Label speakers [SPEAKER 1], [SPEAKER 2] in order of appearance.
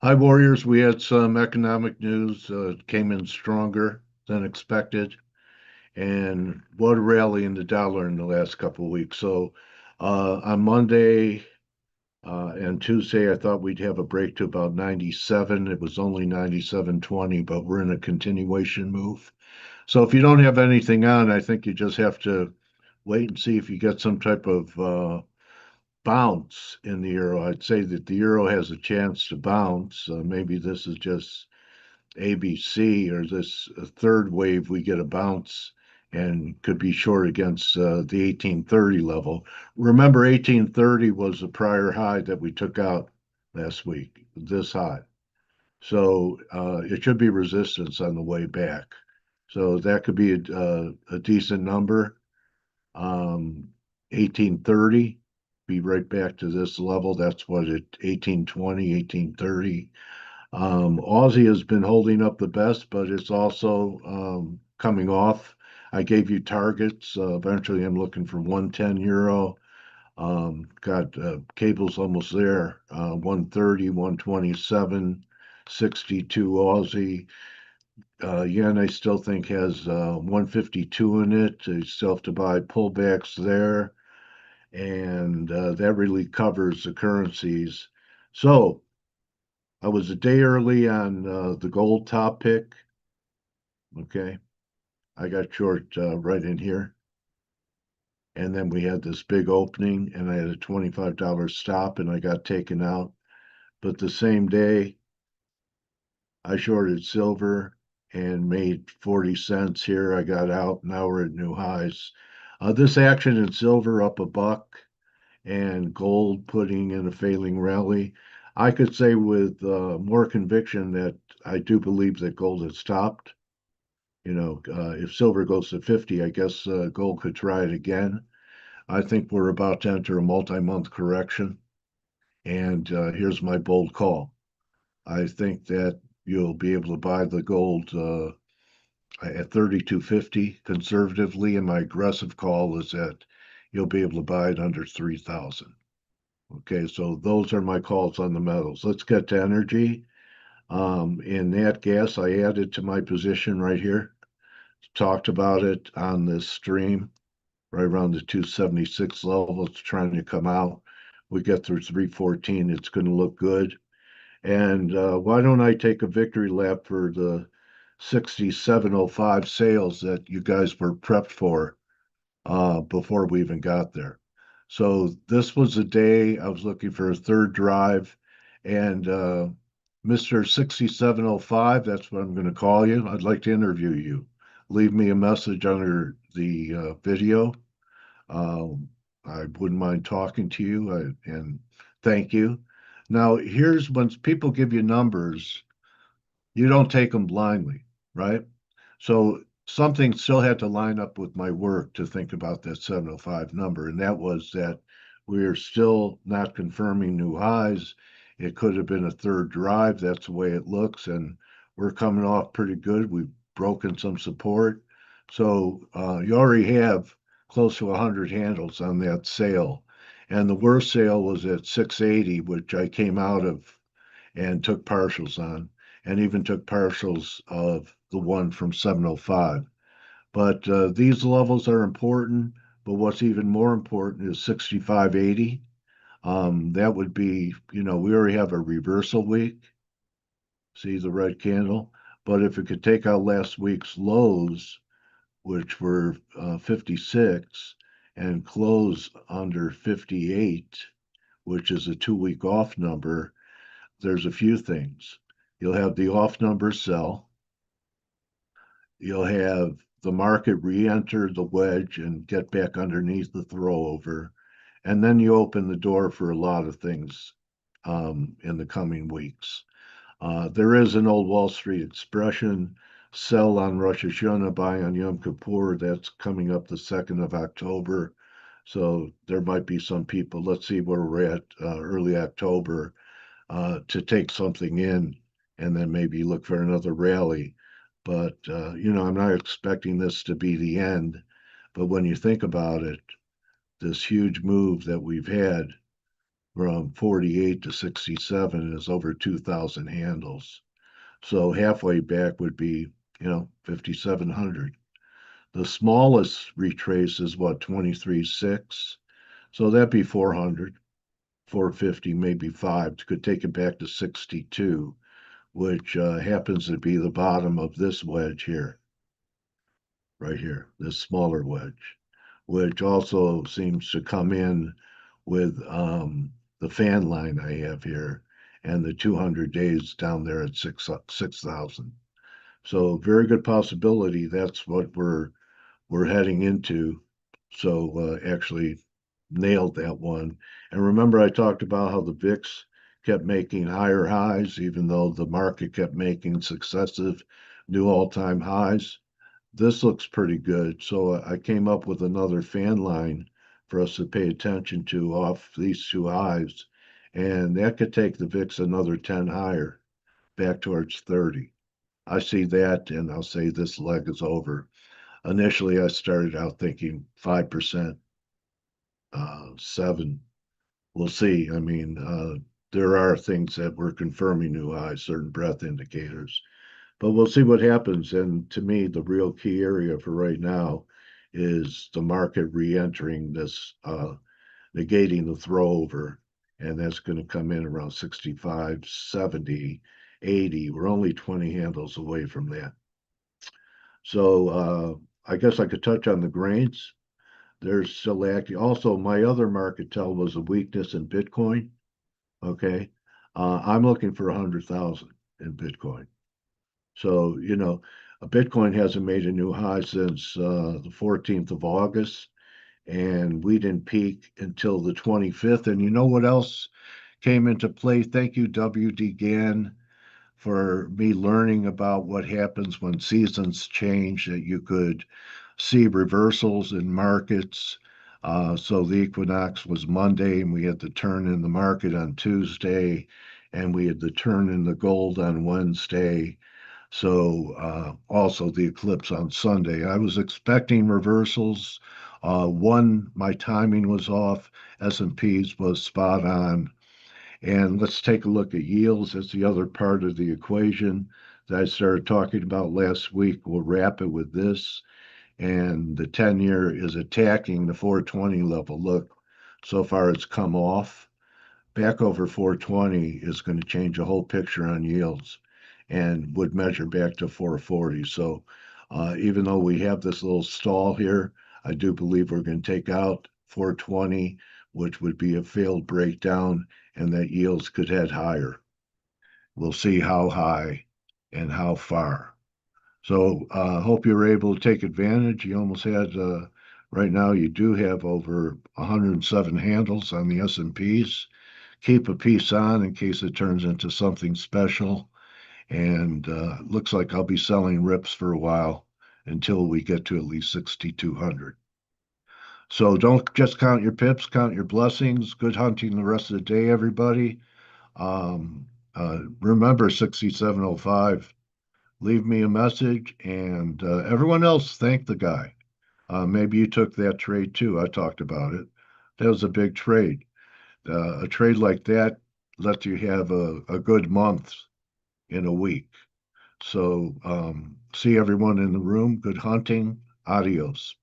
[SPEAKER 1] Hi, Warriors. We had some economic news, came in stronger than expected, and what a rally in the dollar in the last couple of weeks. So, on Monday and Tuesday, I thought we'd have a break to about 97. It was only 97.20, but we're in a continuation move. So, if you don't have anything on, I think you just have to wait and see if you get some type of bounce in the euro. I'd say that the euro has a chance to bounce. Maybe this is just ABC or this third wave, we get a bounce and could be short against the 1830 level. Remember, 1830 was the prior high that we took out last week, this high. So it should be resistance on the way back. So that could be a decent number. 1830, be right back to this level. That's what it 1820, 1830. Aussie has been holding up the best, but it's also coming off. I gave you targets. Eventually, I'm looking for 110 euro. Got cables almost there. 130, 127, 62 Aussie. Yen, I still think has 152 in it. You still have to buy pullbacks there, and that really covers the currencies. So I was a day early on the gold top pick. Okay. I got short right in here. And then we had this big opening, and I had a $25 stop, and I got taken out. But the same day, I shorted silver and made 40 cents here. I got out. Now we're at new highs. This action in silver up a buck and gold putting in a failing rally. I could say with more conviction that I do believe that gold has stopped. If silver goes to 50, I guess gold could try it again. I think we're about to enter a multi-month correction. And here's my bold call. I think that you'll be able to buy the gold at 32.50 conservatively, and my aggressive call is that you'll be able to buy it under 3,000. Okay, so those are my calls on the metals. Let's get to energy. In nat gas, I added to my position right here. Talked about it on this stream, right around the 276 level. It's trying to come out. We get through 314. It's going to look good. And why don't I take a victory lap for the 6705 sales that you guys were prepped for before we even got there? So this was the day I was looking for a third drive, and Mr. 6705, that's what I'm going to call you. I'd like to interview you. Leave me a message under the video. Um, I wouldn't mind talking to you and thank you. Now, here's when people give you numbers, you don't take them blindly, right? So something still had to line up with my work to think about that 705 number, and that was that we are still not confirming new highs. It could have been a third drive. That's the way it looks, and we're coming off pretty good. We've broken some support. So you already have close to 100 handles on that sale. And the worst sale was at 680, which I came out of and took partials on, and even took partials of the one from 705. But these levels are important. But what's even more important is 6580. That would be, we already have a reversal week. See the red candle. But if it could take out last week's lows, which were 56, and close under 58, which is a 2 week off number, there's a few things. You'll have the off number sell. You'll have the market re-enter the wedge and get back underneath the throwover. And then you open the door for a lot of things in the coming weeks. There is an old Wall Street expression, sell on Rosh Hashanah, buy on Yom Kippur. That's coming up the 2nd of October. So there might be some people, let's see where we're at early October, to take something in and then maybe look for another rally. But, I'm not expecting this to be the end. But when you think about it, this huge move that we've had, from 48 to 67 is over 2,000 handles. So halfway back would be, 5,700. The smallest retrace is what, 23.6? So that'd be 400, 450, maybe five. Could take it back to 62, which happens to be the bottom of this wedge here, right here, this smaller wedge, which also seems to come in with the fan line I have here and the 200 days down there at 6,000. So very good possibility that's what we're heading into. So actually nailed that one. And remember, I talked about how the VIX kept making higher highs, even though the market kept making successive new all-time highs. This looks pretty good. So I came up with another fan line for us to pay attention to off these two highs. And that could take the VIX another 10 higher, back towards 30. I see that, and I'll say this leg is over. Initially, I started out thinking 5%, 7. We'll see. I mean, there are things that we're confirming new highs, certain breadth indicators, but we'll see what happens. And to me, the real key area for right now is the market re-entering this, negating the throwover, and that's going to come in around 65, 70, 80. We're only 20 handles away from that. So I guess I could touch on the grains. They're still acting. Also, my other market tell was a weakness in Bitcoin. Okay. I'm looking for 100,000 in Bitcoin. So, a Bitcoin hasn't made a new high since the 14th of August, and we didn't peak until the 25th. And you know what else came into play? Thank you, WD Gann, for me learning about what happens when seasons change, that you could see reversals in markets. So the equinox was Monday, and we had the turn in the market on Tuesday, and we had the turn in the gold on Wednesday. So also the eclipse on Sunday. I was expecting reversals. One, my timing was off. S&Ps was spot on. And let's take a look at yields. That's the other part of the equation that I started talking about last week. We'll wrap it with this. And the 10-year is attacking the 420 level. Look, so far it's come off. Back over 420 is going to change the whole picture on yields and would measure back to 440. So even though we have this little stall here, I do believe we're going to take out 420, which would be a failed breakdown, and that yields could head higher. We'll see how high and how far. So hope you're able to take advantage. You almost had, right now you do have over 107 handles on the S&Ps. Keep a piece on in case it turns into something special. And looks like I'll be selling rips for a while until we get to at least 6,200. So don't just count your pips, count your blessings. Good hunting the rest of the day, everybody. Remember 6705. Leave me a message, and everyone else, thank the guy. Maybe you took that trade too. I talked about it. That was a big trade. A trade like that lets you have a good month in a week. So see everyone in the room. Good hunting. Adios.